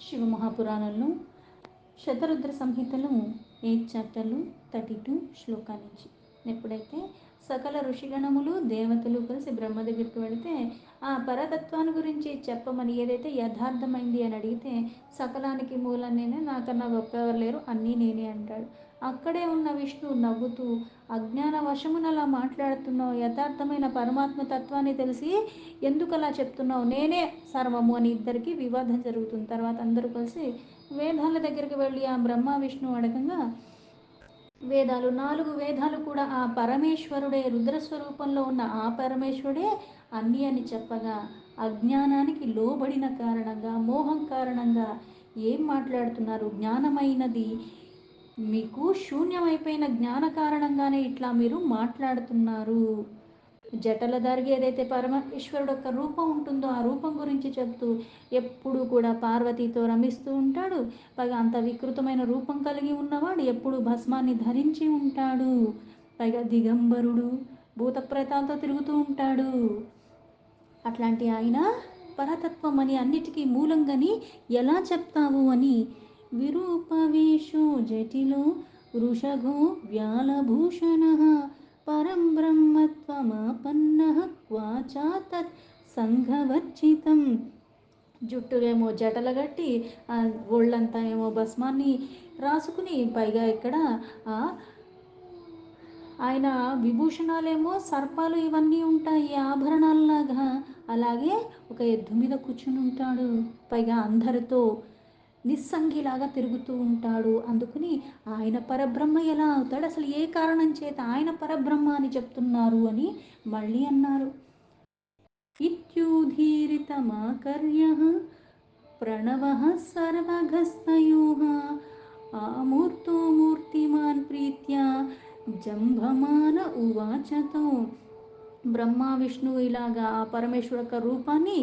శివమహాపురాణంలో శతరుద్ర సంహితలో 8 చాప్టర్లు 32 శ్లోకాల నుంచి ఎప్పుడైతే సకల ఋషిగణములు దేవతలు కలిసి బ్రహ్మ దగ్గరికి వెళితే ఆ పరతత్వాన్ని గురించి చెప్పమని ఏదైతే యథార్థమైంది అని అడిగితే సకలానికి మూలం నేనే, నాకన్నా గొప్పవారు లేరు, అన్నీ నేనే అంటాడు. అక్కడే ఉన్న విష్ణువు నవ్వుతూ అజ్ఞాన వశమున అలా మాట్లాడుతున్నావు, యథార్థమైన పరమాత్మ తత్వాన్ని తెలిసి ఎందుకు అలా చెప్తున్నావు, నేనే సర్వము అని ఇద్దరికి వివాదం జరుగుతుంది. తర్వాత అందరూ కలిసి వేదాల దగ్గరికి వెళ్ళి ఆ బ్రహ్మ విష్ణువు అడగంగా వేదాలు 4 వేదాలు కూడా ఆ పరమేశ్వరుడే, రుద్రస్వరూపంలో ఉన్న ఆ పరమేశ్వరుడే అన్నీ అని చెప్పగా అజ్ఞానానికి లోబడిన కారణంగా, మోహం కారణంగా ఏం మాట్లాడుతున్నారు, జ్ఞానమైనది మీకు శూన్యమైపోయిన జ్ఞాన కారణంగానే ఇట్లా మీరు మాట్లాడుతున్నారు. జటలధారికి ఏదైతే పరమేశ్వరుడు యొక్క రూపం ఉంటుందో ఆ రూపం గురించి చెప్తూ ఎప్పుడు కూడా పార్వతీతో రమిస్తూ ఉంటాడు. పైగా అంత వికృతమైన రూపం కలిగి ఉన్నవాడు ఎప్పుడు భస్మాన్ని ధరించి ఉంటాడు. పైగా దిగంబరుడు, భూతప్రేతాలతో తిరుగుతూ ఉంటాడు. అట్లాంటి ఆయన పరతత్వం అని అన్నిటికీ మూలంగాని ఎలా చెప్తావు అని విరూపవేషో జటిలో వృషభో వ్యాలభూషణ పరం బ్రహ్మత్వమాపన్న క్వాచా తత్ సంఘవర్జితం. జుట్టులేమో జటలగట్టి ఆ ఒళ్ళంతా ఏమో భస్మాన్ని రాసుకుని పైగా ఇక్కడ ఆయన విభూషణాలేమో సర్పాలు ఇవన్నీ ఉంటాయి ఆభరణాలలాగా, అలాగే ఒక ఎద్దు మీద కూర్చుని ఉంటాడు. పైగా అందరితో నిస్సంగిలాగా తిరుగుతూ ఉంటాడు. అందుకని ఆయన పరబ్రహ్మ ఎలా అవుతాడు, అసలు ఏ కారణం చేత ఆయన పరబ్రహ్మ అని చెప్తున్నారు అని మళ్ళీ అన్నారు. ఇత్యుదీరితమాకర్యః ప్రణవః సర్వగస్తయోః ఆమూర్తో మూర్తిమాన్ ప్రీత్యా జంభమాన ఉవాచతో. బ్రహ్మ విష్ణువు ఇలాగా ఆ పరమేశ్వరు యొక్క రూపాన్ని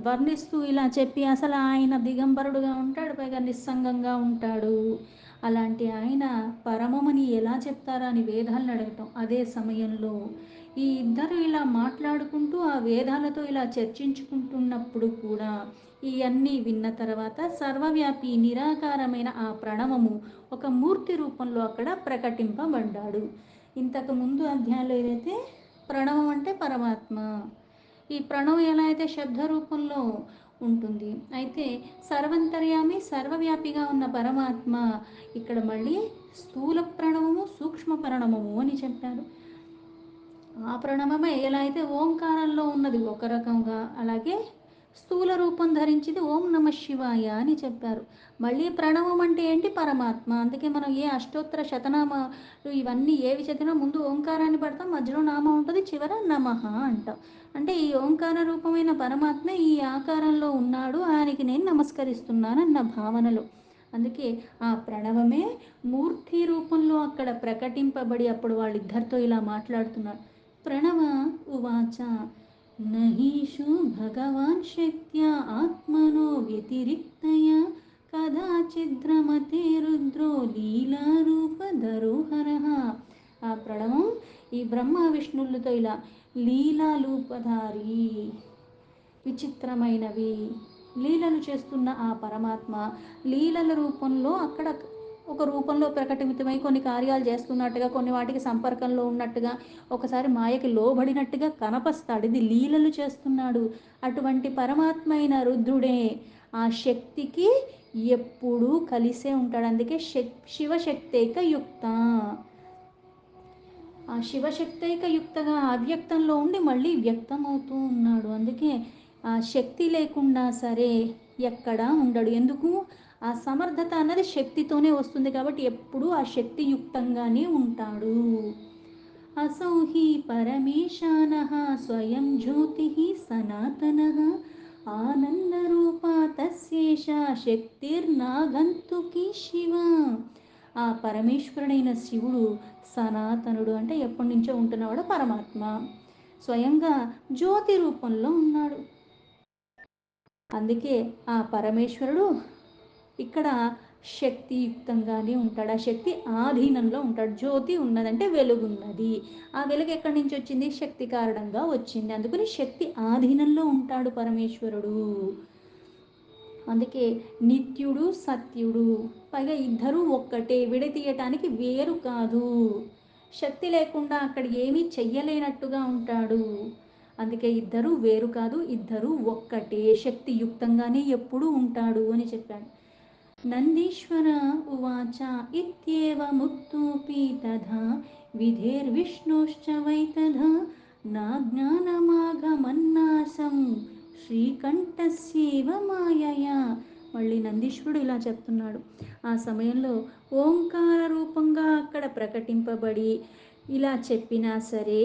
వర్ణిస్తూ ఇలా చెప్పి అసలు ఆయన దిగంబరుడుగా ఉంటాడు, పైగా నిస్సంగంగా ఉంటాడు. అలాంటి ఆయన పరమమని ఎలా చెప్తారా అని వేదాలను అడగటం. అదే సమయంలో ఈ ఇద్దరు ఇలా మాట్లాడుకుంటూ ఆ వేదాలతో ఇలా చర్చించుకుంటున్నప్పుడు కూడా ఇవన్నీ విన్న తర్వాత సర్వవ్యాపి నిరాకారమైన ఆ ప్రణవము ఒక మూర్తి రూపంలో అక్కడ ప్రకటింపబడ్డాడు. ఇంతకు ముందు అధ్యాయంలో ఏదైతే ప్రణవం అంటే పరమాత్మ, ఈ ప్రణవం ఎలా అయితే శబ్ద రూపంలో ఉంటుంది, అయితే సర్వంతర్యామి సర్వవ్యాపిగా ఉన్న పరమాత్మ ఇక్కడ మళ్ళీ స్థూల ప్రణవము సూక్ష్మ ప్రణవము అని చెప్పారు. ఆ ప్రణవమే ఎలా అయితే ఓంకారంలో ఉన్నది ఒక రకంగా, అలాగే స్థూల రూపం ధరించింది ఓం నమ శివాయ అని చెప్పారు. మళ్ళీ ప్రణవం అంటే ఏంటి, పరమాత్మ. అందుకే మనం ఏ అష్టోత్తర శతనామాలు ఇవన్నీ ఏవి చదివినా ముందు ఓంకారాన్ని పడతాం, మధ్యలో నామం ఉంటుంది, చివర నమః అంటాం. అంటే ఈ ఓంకార రూపమైన పరమాత్మ ఈ ఆకారంలో ఉన్నాడు, ఆయనకి నేను నమస్కరిస్తున్నాను అన్న భావనలో. అందుకే ఆ ప్రణవమే మూర్తి రూపంలో అక్కడ ప్రకటింపబడి అప్పుడు వాళ్ళిద్దరితో ఇలా మాట్లాడుతున్నాడు. ప్రణవ ఉవాచ నహీషు భగవాన్ శక్త్యా ఆత్మనో వ్యతిరిక్తయా కదాచిద్రమతే రుద్రో లీలారూపధరోహరః. ఆ ప్రణవం ఈ బ్రహ్మ విష్ణువులతో ఇలా లీలారూపధారి, విచిత్రమైనవి లీలలు చేస్తున్న ఆ పరమాత్మ లీలల రూపంలో అక్కడ ఒక రూపంలో ప్రకటితమై కొన్ని కార్యాలు చేస్తున్నట్టుగా, కొన్ని వాటికి సంపర్కంలో ఉన్నట్టుగా, ఒకసారి మాయకి లోబడినట్టుగా కనపస్తాడు. ఇది లీలలు చేస్తున్నాడు. అటువంటి పరమాత్మ అయిన రుద్రుడే ఆ శక్తికి ఎప్పుడూ కలిసే ఉంటాడు. అందుకే శివశక్తైక యుక్త, ఆ శివశక్తైక యుక్తగా అవ్యక్తంలో ఉండి మళ్ళీ వ్యక్తమవుతూ ఉన్నాడు. అందుకే ఆ శక్తి లేకుండా సరే ఎక్కడా ఉండడు. ఎందుకు, ఆ సమర్థత అన్నది శక్తితోనే వస్తుంది కాబట్టి ఎప్పుడూ ఆ శక్తియుక్తంగానే ఉంటాడు. అసౌ హి పరమేశానః స్వయం జ్యోతిః సనాతనః ఆనందరూపా తస్యేషా శక్తిర్నాగంతుకీ శివ. ఆ పరమేశ్వరుడైన శివుడు సనాతనుడు అంటే ఎప్పటి నుంచో ఉంటున్నవాడు పరమాత్మ, స్వయంగా జ్యోతి రూపంలో ఉన్నాడు. అందుకే ఆ పరమేశ్వరుడు ఇక్కడ శక్తియుక్తంగానే ఉంటాడు. ఆ శక్తి ఆధీనంలో ఉంటాడు. జ్యోతి ఉన్నదంటే వెలుగున్నది, ఆ వెలుగు ఎక్కడి నుంచి వచ్చింది, శక్తి కారణంగా వచ్చింది. అందుకని శక్తి ఆధీనంలో ఉంటాడు పరమేశ్వరుడు. అందుకే నిత్యుడు సత్యుడు, పైగా ఇద్దరూ ఒక్కటే, విడదీయటానికి వేరు కాదు. శక్తి లేకుండా అక్కడ ఏమీ చెయ్యలేనట్టుగా ఉంటాడు. అందుకే ఇద్దరూ వేరు కాదు, ఇద్దరూ ఒక్కటే, శక్తియుక్తంగానే ఎప్పుడూ ఉంటాడు అని చెప్పాడు. నందీశ్వర ఉవాచ ఇత్యేవముక్తోऽపి తథా విధిర్విష్ణుశ్చ వై తథా నా జ్ఞానమాగమన్నాసం శ్రీకంఠస్యేవ మాయయా. మళ్ళీ నందీశ్వరుడు ఇలా చెప్తున్నాడు. ఆ సమయంలో ఓంకార రూపంగా అక్కడ ప్రకటింపబడి ఇలా చెప్పినా సరే,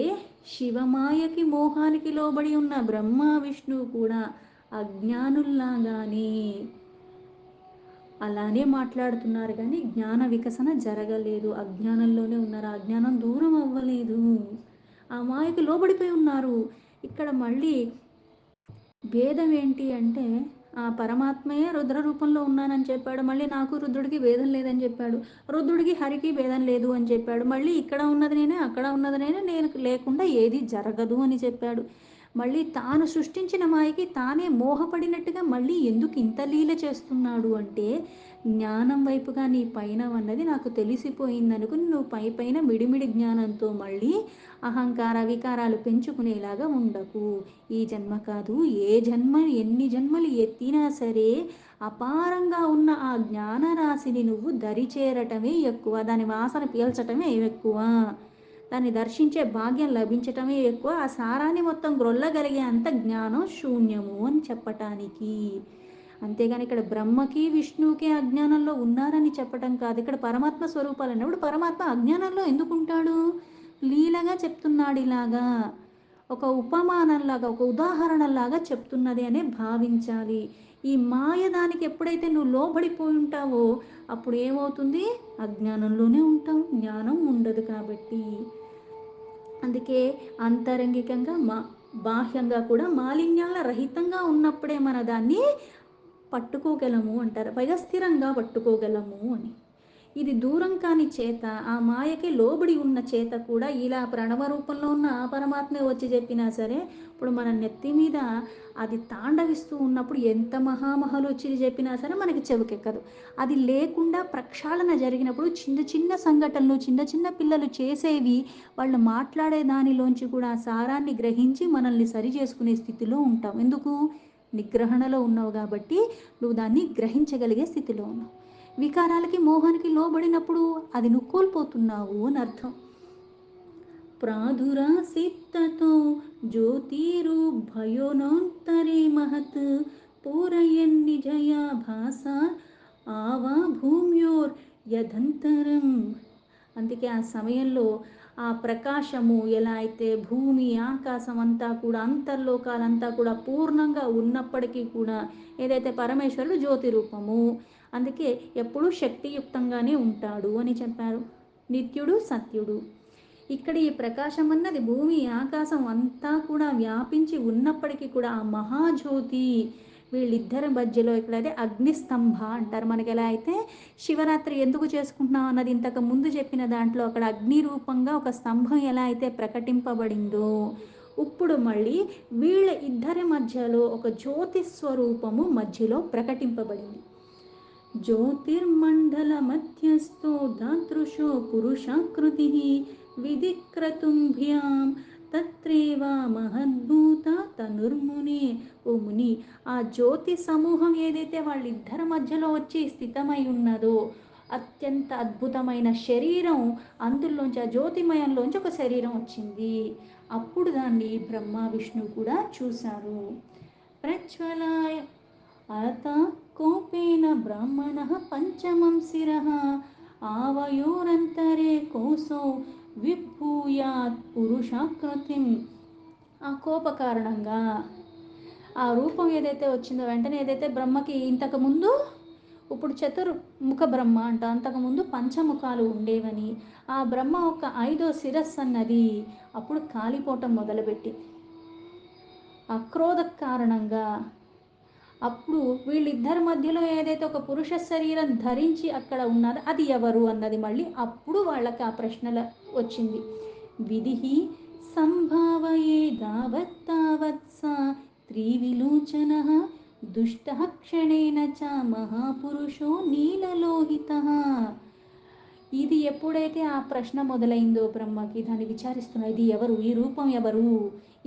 శివమాయకి మోహానికి లోబడి ఉన్న బ్రహ్మ విష్ణువు కూడా అజ్ఞానుల్లాగానే అలానే మాట్లాడుతున్నారు, కానీ జ్ఞాన వికసన జరగలేదు. అజ్ఞానంలోనే ఉన్నారు, అజ్ఞానం దూరం అవ్వలేదు, ఆ మాయకు లోబడిపోయి ఉన్నారు. ఇక్కడ మళ్ళీ భేదం ఏంటి అంటే, ఆ పరమాత్మయే రుద్ర రూపంలో ఉన్నానని చెప్పాడు, మళ్ళీ నాకు రుద్రుడికి భేదం లేదని చెప్పాడు, రుద్రుడికి హరికి భేదం లేదు అని చెప్పాడు, మళ్ళీ ఇక్కడ ఉన్నది నేనే అక్కడ ఉన్నది నేనే, నేను లేకుండా ఏది జరగదు అని చెప్పాడు. మళ్ళీ తాను సృష్టించిన మాయకి తానే మోహపడినట్టుగా మళ్ళీ ఎందుకు ఇంత లీల చేస్తున్నాడు అంటే, జ్ఞానం వైపుగా నీ పైన అన్నది నాకు తెలిసిపోయింది అనుకుని నువ్వు పై పైన మిడిమిడి జ్ఞానంతో మళ్ళీ అహంకార వికారాలు పెంచుకునేలాగా ఉండకు. ఈ జన్మ కాదు, ఏ జన్మ ఎన్ని జన్మలు ఎత్తినా సరే అపారంగా ఉన్న ఆ జ్ఞాన రాశిని నువ్వు దరిచేరటమే ఎక్కువ, దాని వాసన పీల్చటమే ఎక్కువ, దాన్ని దర్శించే భాగ్యం లభించటమే ఎక్కువ, ఆ సారాన్ని మొత్తం గ్రొల్లగలిగే అంత జ్ఞానం శూన్యము అని చెప్పటానికి. అంతేగాని ఇక్కడ బ్రహ్మకి విష్ణువుకి అజ్ఞానంలో ఉన్నారని చెప్పటం కాదు. ఇక్కడ పరమాత్మ స్వరూపాలు అన్నప్పుడు పరమాత్మ అజ్ఞానంలో ఎందుకు ఉంటాడు? లీలగా చెప్తున్నాడు ఇలాగా, ఒక ఉపమానంలాగా, ఒక ఉదాహరణలాగా చెప్తున్నది అనే భావించాలి. ఈ మాయ దానికి ఎప్పుడైతే నువ్వు లోబడిపోయి ఉంటావో అప్పుడు ఏమవుతుంది? అజ్ఞానంలోనే ఉంటాం, జ్ఞానం ఉండదు. కాబట్టి అందుకే అంతరంగికంగా బాహ్యంగా కూడా మాలిన్యాల రహితంగా ఉన్నప్పుడే మన దాన్ని పట్టుకోగలము అంటారు, పైగా స్థిరంగా పట్టుకోగలము అని. ఇది దూరం కాని చేత, ఆ మాయకి లోబడి ఉన్న చేత కూడా ఇలా ప్రణవ రూపంలో ఉన్న ఆ పరమాత్మే వచ్చి చెప్పినా సరే, ఇప్పుడు మన నెత్తి మీద అది తాండవిస్తూ ఉన్నప్పుడు ఎంత మహామహలు వచ్చి చెప్పినా సరే మనకి చెవికెక్కదు. అది లేకుండా ప్రక్షాళన జరిగినప్పుడు చిన్న చిన్న సంఘటనలు, చిన్న చిన్న పిల్లలు చేసేవి, వాళ్ళు మాట్లాడే దానిలోంచి కూడా ఆ సారాన్ని గ్రహించి మనల్ని సరి చేసుకునే స్థితిలో ఉంటాం. ఎందుకు? నిగ్రహణలో ఉన్నావు కాబట్టి నువ్వు దాన్ని గ్రహించగలిగే స్థితిలో ఉన్నావు. వికారాలకి మోహానికి లోబడినప్పుడు అది నువ్వు కోల్పోతున్నావు అని అర్థం. ప్రాదురాసిత్తతో జ్యోతిరుభయోనోత్తరే మహత్ పూరయన్నిజయా భాస ఆవా భూమ్యోర్ యదంతరం. అందుకే ఆ సమయంలో ఆ ప్రకాశము ఎలా అయితే భూమి ఆకాశం అంతా కూడా, అంతర్లోకాలంతా కూడా పూర్ణంగా ఉన్నప్పటికీ కూడా, ఏదైతే పరమేశ్వరుడు జ్యోతి రూపము, అందుకే ఎప్పుడూ శక్తియుక్తంగానే ఉంటాడు అని చెప్పారు. నిత్యుడు సత్యుడు. ఇక్కడ ఈ ప్రకాశం అన్నది భూమి ఆకాశం అంతా కూడా వ్యాపించి ఉన్నప్పటికీ కూడా ఆ మహాజ్యోతి వీళ్ళిద్దరి మధ్యలో, ఇక్కడైతే అగ్నిస్తంభ అంటారు. మనకి ఎలా అయితే శివరాత్రి ఎందుకు చేసుకుంటున్నాం అన్నది ఇంతకు ముందు చెప్పిన దాంట్లో అక్కడ అగ్ని రూపంగా ఒక స్తంభం ఎలా అయితే ప్రకటింపబడిందో, ఇప్పుడు మళ్ళీ వీళ్ళ ఇద్దరి మధ్యలో ఒక జ్యోతి స్వరూపము మధ్యలో ప్రకటింపబడింది. జ్యోతిర్మండల మధ్యస్థో దాదృశో పురుషాకృతి విధిక్రతుంభ్యాం తత్రేవ మహద్భూత తనుర్మునే. ఓ ముని, ఆ జ్యోతి సమూహం ఏదైతే వాళ్ళిద్దరి మధ్యలో వచ్చి స్థితమై ఉన్నదో, అత్యంత అద్భుతమైన శరీరం, అందులోంచి ఆ జ్యోతిమయంలోంచి ఒక శరీరం వచ్చింది. అప్పుడు దాన్ని బ్రహ్మ విష్ణు కూడా చూశారు. ప్రజ్వలాయ అత కోపేన బ్రాహ్మణ పంచమం శిరః ఆవయోరంతరే కోసో విభూయాత్ పురుషాకృతిం. ఆ కోప కారణంగా ఆ రూపం ఏదైతే వచ్చిందో వెంటనే, ఏదైతే బ్రహ్మకి ఇంతకుముందు, ఇప్పుడు చతుర్ముఖ బ్రహ్మ అంట, అంతకుముందు పంచముఖాలు ఉండేవని, ఆ బ్రహ్మ ఒక 5వ శిరస్సు అన్నది అప్పుడు కాలిపోవటం మొదలుపెట్టి, ఆ క్రోధ కారణంగా అప్పుడు వీళ్ళిద్దరి మధ్యలో ఏదైతే ఒక పురుష శరీరం ధరించి అక్కడ ఉన్నదో అది ఎవరు అన్నది మళ్ళీ అప్పుడు వాళ్ళకి ఆ ప్రశ్నల వచ్చింది. విధి సంభావయే దావత్ తావత్ సా త్రివిలోచన దుష్టः క్షణేన చ మహాపురుషో నీలలోహితः. ఇది ఎప్పుడైతే ఆ ప్రశ్న మొదలైందో బ్రహ్మకి, దాన్ని విచారిస్తున్నా, ఇది ఎవరు, ఈ రూపం ఎవరు,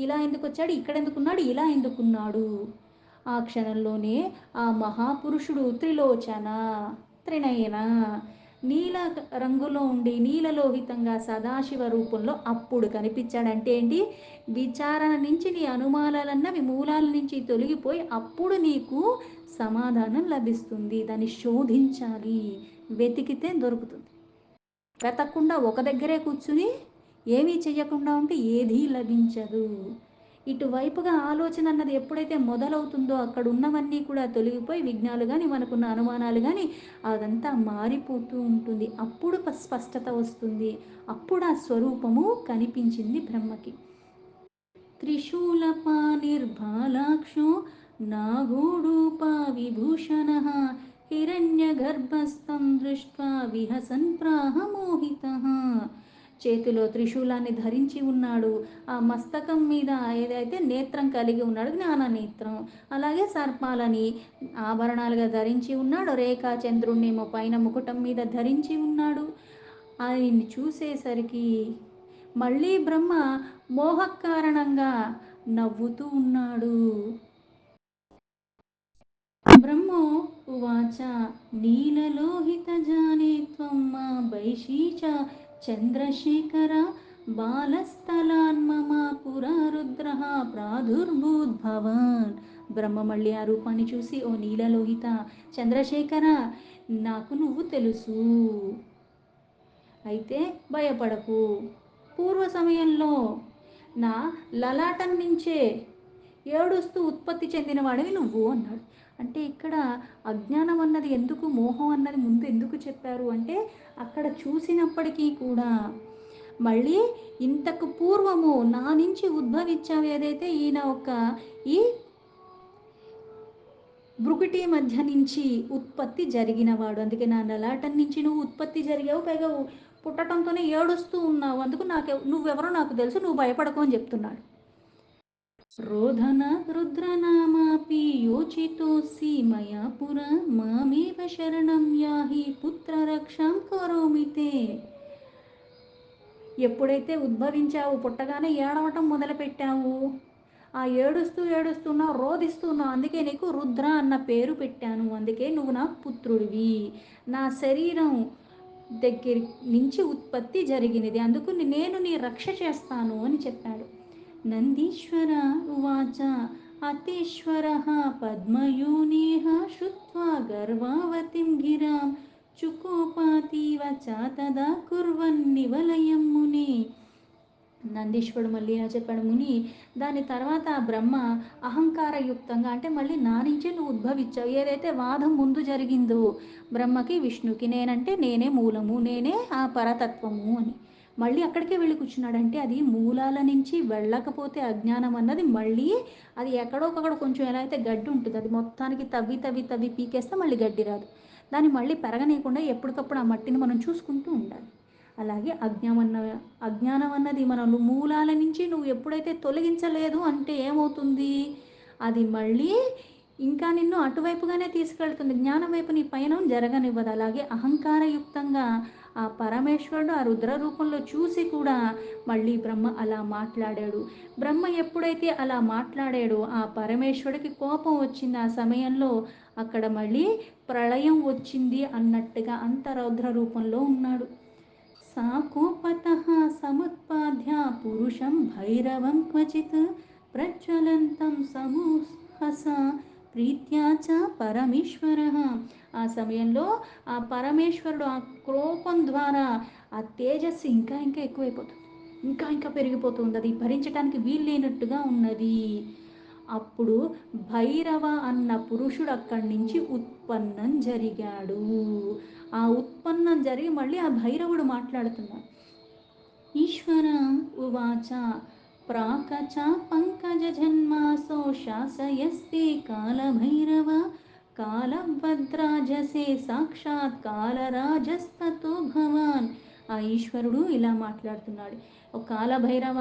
ఇలా ఎందుకు వచ్చాడు, ఇక్కడ ఎందుకున్నాడు, ఇలా ఎందుకున్నాడు. ఆ క్షణంలోనే ఆ మహాపురుషుడు త్రిలోచన, త్రినయన, నీల రంగులో ఉండి నీలలోహితంగా సదాశివ రూపంలో అప్పుడు కనిపించాడంటే ఏంటి, విచారణ నుంచి నీ అనుమానాలన్నవి మూలాల నుంచి తొలగిపోయి అప్పుడు నీకు సమాధానం లభిస్తుంది. దాన్ని శోధించాలి, వెతికితే దొరుకుతుంది. వెతకకుండా ఒక దగ్గరే కూర్చుని ఏమీ చెయ్యకుండా ఉంటే ఏదీ లభించదు. ఇటువైపుగా ఆలోచన అన్నది ఎప్పుడైతే మొదలవుతుందో అక్కడ ఉన్నవన్నీ కూడా తొలగిపోయి విఘ్నాలు కానీ మనకున్న అనుమానాలు కానీ అదంతా మారిపోతూ ఉంటుంది. అప్పుడు స్పష్టత వస్తుంది. అప్పుడు ఆ స్వరూపము కనిపించింది బ్రహ్మకి. త్రిశూలపాణిర్భాలాక్షో నాగోడూపా విభూషణः హిరణ్యగర్భస్థం దృష్ట్వా విహసన్ ప్రాహమోహితః. చేతిలో త్రిశూలాన్ని ధరించి ఉన్నాడు. ఆ మస్తకం మీద ఏదైతే నేత్రం కలిగి ఉన్నాడు, జ్ఞాన నేత్రం, అలాగే సర్పాలని ఆభరణాలుగా ధరించి ఉన్నాడు. రేఖా చంద్రుణ్ణేమో పైన ముకుటం మీద ధరించి ఉన్నాడు. ఆయన్ని చూసేసరికి మళ్ళీ బ్రహ్మ మోహకారణంగా నవ్వుతూ ఉన్నాడు. బ్రహ్మో ఉవాచ నీలలోహితజానే త్వం మా వైశీచ చంద్రశేఖర బాలస్థలాన్మమ పురా రుద్రః ప్రాదుర్భూద్భవాన్. బ్రహ్మ మళ్ళీ ఆ రూపాన్ని చూసి, ఓ నీలలోహిత చంద్రశేఖర, నాకు నువ్వు తెలుసు, అయితే భయపడకు. పూర్వ సమయంలో నా లలాటం నుంచే ఏడుస్తూ ఉత్పత్తి చెందినవాడివి నువ్వు అన్నాడు. అంటే ఇక్కడ అజ్ఞానం అన్నది ఎందుకు, మోహం అన్నది ముందు ఎందుకు చెప్పారు అంటే, అక్కడ చూసినప్పటికీ కూడా మళ్ళీ ఇంతకు పూర్వము నా నుంచి ఉద్భవించావు ఏదైతే, ఈయన ఒక ఈ బ్రుకుటి మధ్య నుంచి ఉత్పత్తి జరిగినవాడు. అందుకే నా లలాటం నుంచి నువ్వు ఉత్పత్తి జరిగావు, పైగా పుట్టడంతోనే ఏడుస్తూ ఉన్నావు, అందుకు నువ్వెవరో నాకు తెలుసు, నువ్వు భయపడకు అని చెప్తున్నాడు. రోధన రుద్రనామాపి యోచితోసి మయా పుర మామేవ శరణం యాహి పుత్రరక్షాం కరోమి తే. ఎప్పుడైతే ఉద్భవించావు, పుట్టగానే ఏడవటం మొదలుపెట్టావు, ఆ ఏడుస్తూ ఏడుస్తున్నావు, రోధిస్తున్నావు, అందుకే నీకు రుద్ర అన్న పేరు పెట్టాను, అందుకే నువ్వు నా పుత్రుడివి, నా శరీరం దగ్గర నుంచి ఉత్పత్తి జరిగినది, అందుకు నేను నీ రక్ష చేస్తాను అని చెప్పాడు. నందీశ్వర ఉవాచ అతీశ్వర పద్మయోనేహ శ్రుత్వా గర్వావతిం గిరాం చుకోపాతీవ చ తదా కుర్వన్నివలయం ముని. నందీశ్వరుడు మళ్ళీ ఇలా చెప్పాడు, ముని, దాని తర్వాత ఆ బ్రహ్మ అహంకారయుక్తంగా, అంటే మళ్ళీ నా నుంచే నువ్వు ఉద్భవించావు, ఏదైతే వాదం ముందు జరిగిందో బ్రహ్మకి విష్ణుకి, నేనంటే నేనే మూలము, నేనే ఆ పరతత్వము అని మళ్ళీ అక్కడికే వెళ్ళి కూర్చున్నాడంటే, అది మూలాల నుంచి వెళ్ళకపోతే అజ్ఞానం అన్నది మళ్ళీ అది ఎక్కడోకక్కడ కొంచెం ఎలా అయితే గడ్డి ఉంటుంది, అది మొత్తానికి తవ్వి తవ్వి తవ్వి పీకేస్తే మళ్ళీ గడ్డి రాదు. దాన్ని మళ్ళీ పెరగనీయకుండా ఎప్పటికప్పుడు ఆ మట్టిని మనం చూసుకుంటూ ఉండాలి. అలాగే అజ్ఞానం అన్నది మనం మూలాల నుంచి నువ్వు ఎప్పుడైతే తొలగించలేదు అంటే ఏమవుతుంది, అది మళ్ళీ ఇంకా నిన్ను అటువైపుగానే తీసుకెళ్తుంది, జ్ఞానం వైపు నీ పయనం జరగనివ్వదు. అలాగే అహంకారయుక్తంగా ఆ పరమేశ్వరుడు ఆ రుద్ర రూపంలో చూసి కూడా మళ్ళీ బ్రహ్మ అలా మాట్లాడాడు. బ్రహ్మ ఎప్పుడైతే అలా మాట్లాడాడో ఆ పరమేశ్వరుడికి కోపం వచ్చింది. ఆ సమయంలో అక్కడ మళ్ళీ ప్రళయం వచ్చింది అన్నట్టుగా అంత రౌద్ర రూపంలో ఉన్నాడు. సాకోపతః సముత్పాద్య పురుషం భైరవం క్వచిత్ ప్రజ్వలంతం సమూహస ప్రీత్యా చ పరమేశ్వరః. ఆ సమయంలో ఆ పరమేశ్వరుడు ఆ కోపం ద్వారా ఆ తేజస్సు ఇంకా ఇంకా ఎక్కువైపోతుంది, ఇంకా ఇంకా పెరిగిపోతుంది, అది భరించడానికి వీల్లేనట్టుగా ఉన్నది. అప్పుడు భైరవ అన్న పురుషుడు అక్కడి నుంచి ఉత్పన్నం జరిగాడు. ఆ ఉత్పన్నం జరిగి మళ్ళీ ఆ భైరవుడు మాట్లాడుతున్నాడు. ఈశ్వర ఉవాచ ప్రాకచ పంకజ జన్మాసో శాసయస్తే కాలభైరవ కాలభద్రాజసే సాక్షాత్ కాలరాజస్తతో భవాన్. ఆ ఈశ్వరుడు ఇలా మాట్లాడుతున్నాడు, ఓ కాలభైరవ,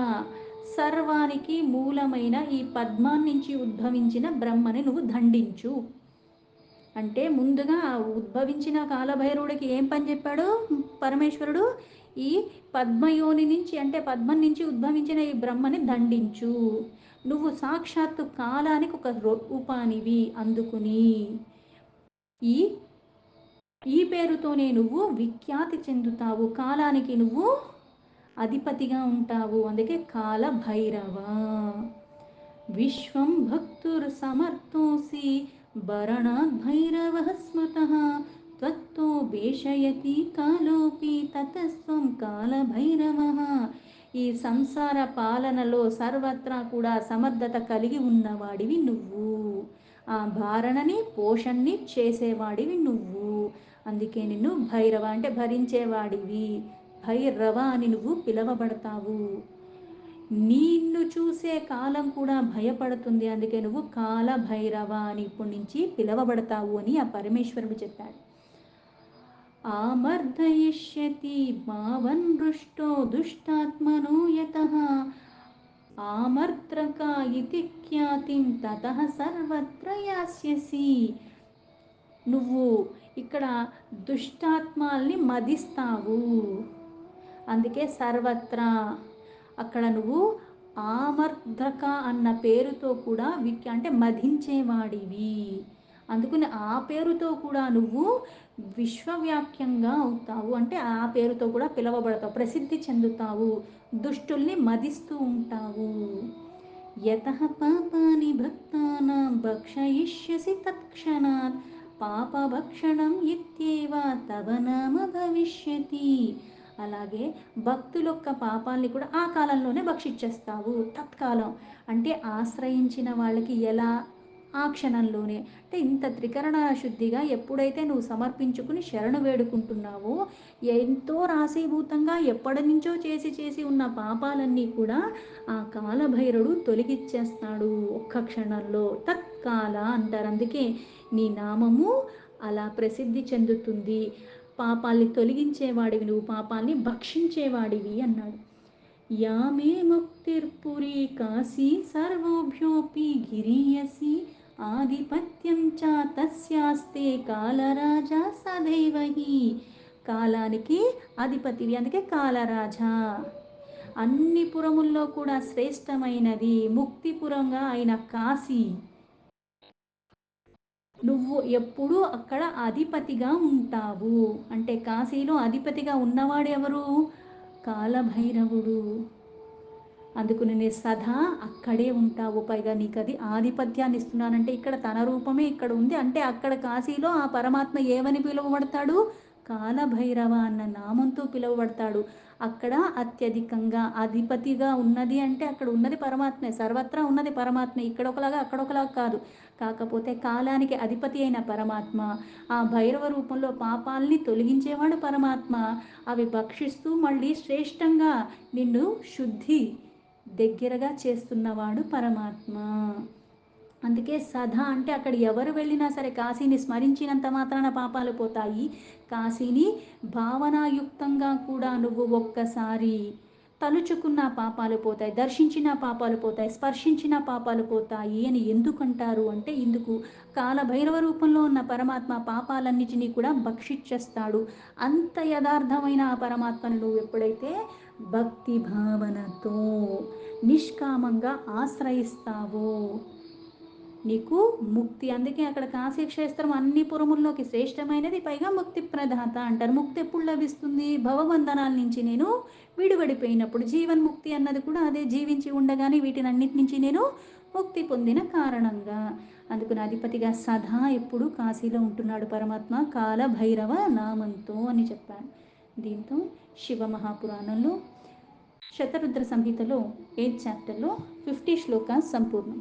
సర్వానికి మూలమైన ఈ పద్మాన్నించి ఉద్భవించిన బ్రహ్మని నువ్వు దండించు. అంటే ముందుగా ఉద్భవించిన కాలభైరవుడికి ఏం పని చెప్పాడు పరమేశ్వరుడు? ఈ పద్మయోని నుంచి, అంటే పద్మం నుంచి ఉద్భవించిన ఈ బ్రహ్మని దండించు. నువ్వు సాక్షాత్తు కాలానికి ఒక రూపానివి, అందుకుని ఈ ఈ పేరుతోనే నువ్వు విఖ్యాతి చెందుతావు, కాలానికి నువ్వు అధిపతిగా ఉంటావు. అందుకే కాల భైరవ. విశ్వం భక్తుర్ సమర్థోసి భరణాద్ భైరవ స్మృత త్వత్తో భేషయతి కాలోపి తతస్వం కాల భైరవ. ఈ సంసార పాలనలో సర్వత్రా కూడా సమర్థత కలిగి ఉన్నవాడివి నువ్వు. ఆ భారణని పోషణని చేసేవాడివి నువ్వు. అందుకే నిన్ను భైరవ అంటే భరించేవాడివి, భైరవ అని నువ్వు పిలవబడతావు. నిన్ను చూసే కాలం కూడా భయపడుతుంది, అందుకే నువ్వు కాల భైరవ అని ఇప్పటి నుంచి పిలవబడతావు అని ఆ పరమేశ్వరుడు చెప్పాడు. ఆమర్దయిష్యతి భావన్ దృష్టో దుష్టాత్మనో యతః ఆమర్ద్రక ఇతి ఖ్యాతిం తతః సర్వత్ర యాస్యసి. నువ్వు ఇక్కడ దుష్టాత్మాల్ని మదిస్తావు, అందుకే సర్వత్రా. అక్కడ నువ్వు ఆమర్ధక అన్న పేరుతో కూడా అంటే మధించేవాడివి, అందుకని ఆ పేరుతో కూడా నువ్వు విశ్వవ్యాప్యంగా అవుతావు. అంటే ఆ పేరుతో కూడా పిలువబడతావు, ప్రసిద్ధి చెందుతావు, దుష్టుల్ని మదిస్తూ ఉంటావు. యతః పాపాని భక్తానాం భక్షయిష్యసి తత్క్షణాత్ పాపభక్షణం ఇత్యేవ తవ నామ భవిష్యతి. అలాగే భక్తుల యొక్క పాపాలని కూడా ఆ కాలంలోనే భక్షించేస్తావు. తత్కాలం అంటే ఆశ్రయించిన వాళ్ళకి ఎలా, ఆ క్షణంలోనే. అంటే ఇంత త్రికరణ శుద్ధిగా ఎప్పుడైతే నువ్వు సమర్పించుకుని శరణు వేడుకుంటున్నావో, ఎంతో రాశీభూతంగా ఎప్పటి నుంచో చేసి చేసి ఉన్న పాపాలన్నీ కూడా ఆ కాలభైరుడు తొలగిచ్చేస్తాడు ఒక్క క్షణంలో. తత్కాల అంటారు, అందుకే నీ నామము అలా ప్రసిద్ధి చెందుతుంది. పాపాల్ని తొలగించేవాడివి నువ్వు, పాపాల్ని భక్షించేవాడివి అన్నాడు. యామే ముక్తిర్పురి కాశీ సర్వోభ్యోపి గిరీయసి ఆధిపత్యం చ తస్యాస్తే కాలరాజా సదైవహి. కాలానికి అధిపతివి, అందుకే కాలరాజా. అన్ని పురముల్లో కూడా శ్రేష్టమైనది ముక్తిపురంగా అయిన కాశీ. నువ్వు ఎప్పుడూ అక్కడ అధిపతిగా ఉంటావు. అంటే కాశీలో అధిపతిగా ఉన్నవాడు ఎవరు? కాలభైరవుడు. అందుకు నేను సదా అక్కడే ఉంటావు, పైగా నీకు అది ఆధిపత్యాన్ని ఇస్తున్నానంటే ఇక్కడ తన రూపమే ఇక్కడ ఉంది. అంటే అక్కడ కాశీలో ఆ పరమాత్మ ఏమని పిలువబడతాడు? కాలభైరవ అన్న నామంతో పిలువబడతాడు. అక్కడ అత్యధికంగా అధిపతిగా ఉన్నది అంటే అక్కడ ఉన్నది పరమాత్మే, సర్వత్రా ఉన్నది పరమాత్మే. ఇక్కడ ఒకలాగా అక్కడ ఒకలాగా కాదు. కాకపోతే కాలానికి అధిపతి అయిన పరమాత్మ ఆ భైరవ రూపంలో పాపాలని తొలగించేవాడు పరమాత్మ. అవి భక్షిస్తూ మళ్ళీ శ్రేష్టంగా నిన్ను శుద్ధి దగ్గరగా చేస్తున్నవాడు పరమాత్మ. అందుకే సదా అంటే అక్కడ ఎవరు వెళ్ళినా సరే కాశీని స్మరించినంత మాత్రాన పాపాలు పోతాయి. కాశీని భావనాయుక్తంగా కూడా నువ్వు ఒక్కసారి తలుచుకున్న పాపాలు పోతాయి, దర్శించిన పాపాలు పోతాయి, స్పర్శించిన పాపాలు పోతాయి అని ఎందుకంటారు అంటే, ఇందుకు కాలభైరవ రూపంలో ఉన్న పరమాత్మ పాపాలన్నిటినీ కూడా భక్షించేస్తాడు. అంత యథార్థమైన ఆ పరమాత్మను నువ్వు ఎప్పుడైతే భక్తి భావనతో నిష్కామంగా ఆశ్రయిస్తావో నీకు ముక్తి. అందుకే అక్కడ కాశీక్షేత్రం అన్ని పురముల్లోకి శ్రేష్టమైనది, పైగా ముక్తి ప్రదాత అంటారు. ముక్తి ఎప్పుడు లభిస్తుంది? భవబంధనాల నుంచి నేను విడిపడిపోయినప్పుడు. జీవన్ముక్తి అన్నది కూడా అదే, జీవించి ఉండగానే వీటిని అన్నిటి నుంచి నేను ముక్తి పొందిన కారణంగా. అందుకుని అధిపతిగా సదా ఎప్పుడు కాశీలో ఉంటున్నాడు పరమాత్మ కాల భైరవ నామంతో అని చెప్పాను. దీంతో శివ మహాపురాణంలో శతరుద్ర సంహితలో 8th చాప్టర్లో 50 శ్లోకాస్ సంపూర్ణం.